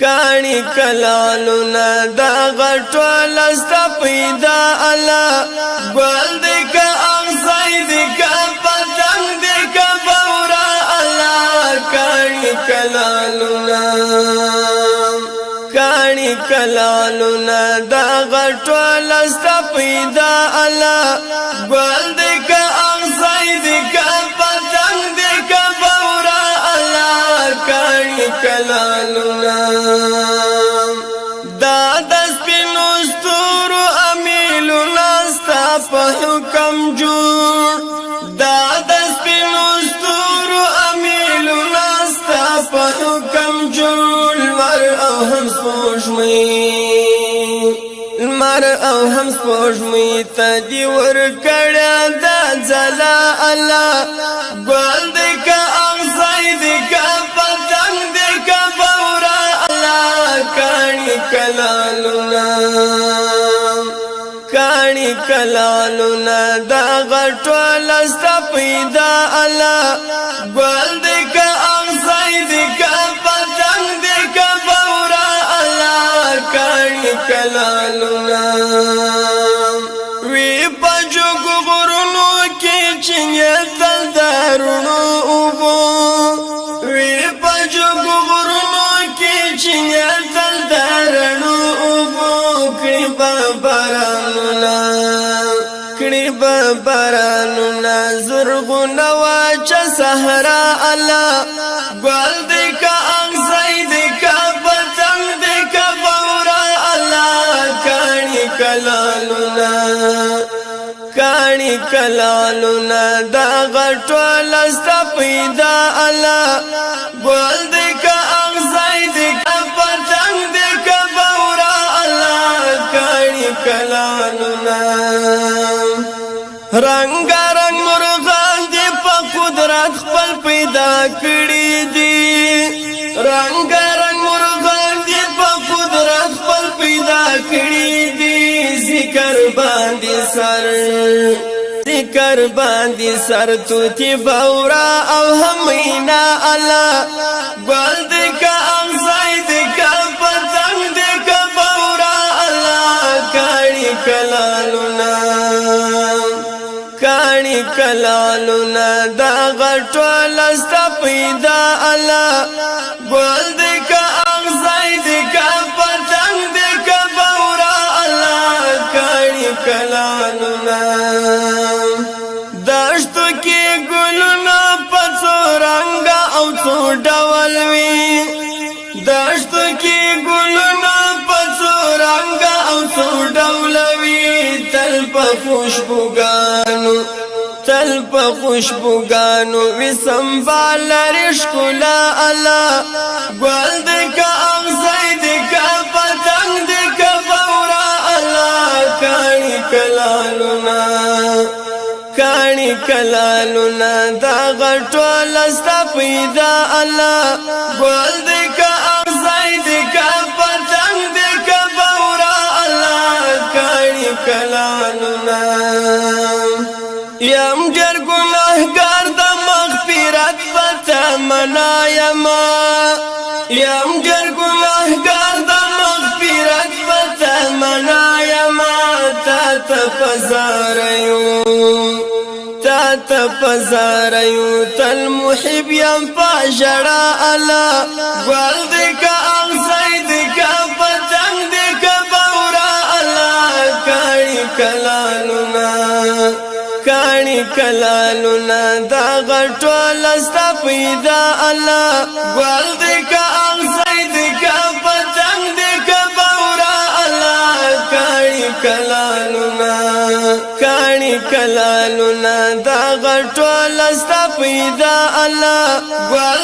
کانی کلالونا دا غټول است پیدا الله ګل دې کا اغزای دې کا پتنګ دې کا بورا الله کانی کلالونا دا غټول است پیدا الله ګل دې کا اغزای دې کا پتنګ دې کا بورا الله کانی کلالونا حکم جوړ دا د سپینو ستورو امیلو ناستا په حکم جوړ لمر او هم سپوږمۍ ته دې ورکړه دا ځلا الله ګل دې کا اغزی دې کا پتنګ دې کا بورا الله کانی کلالونا دا غټول است پیدا الله ګل دې کا اغزی دې کا پتنګ دې کا بورا الله کانی کلالونا وی پجوګ غرونو کې چنګ تل دارونو وبو وی پجوګ غرونو کې چنګ تل دارونو وبو کړي بارانونا زرغونه واچ صحرا الله ګل دې کا اغزی دې کا پتنګ دې کا بورا الله کانی کلالونا دا غټول است پیدا الله ګل دې کا اغزی دې کا پتنګ دې کا بورا الله کانی کلالونا رنگ رنگ مرغان دی په قدرت خپل پیدا کړی دي رنگ رنگ مرغان دی په قدرت خپل پیدا کړی دي ذکر باندې سر توتی بورا او همینا الله ګل دې کا اغزی دې کا پتنګ دې کا بورا الله کانی کلالونا دا غټول است پیدا الله ګل دې کا اغزی دې کا پتنګ دې کا بورا الله کانی کلالونا دشتو کې ګلونه پڅو رنگ او څو ډول وي دشتو کې ګلونه پڅو رنگ او څو ډول وي تل په خوشبوګانو وي سنبال رشکلا الله ګل دې کا اغزی دې کا پتنګ دې کا بورا الله کانی کلالونا دا غټول است پیدا الله ګل دې کا اغزی دې کا پتنګ دې کا بورا الله کانی کلالونا یم ډېر ګناهګار د مغفرت پته منایما یم ډېر ګناهګار د مغفرت پته منایما تا ته پزاریو تل محب یم پاژړه الله ګل دې کا اغزی دې کا پتنګ دې کا بورا الله کانی کلالونا دا غټول است پیدا الله ګل دې کا اغزی دې کا پتنګ دې کا بورا الله کانی کلالونا دا غټول است پیدا الله ګل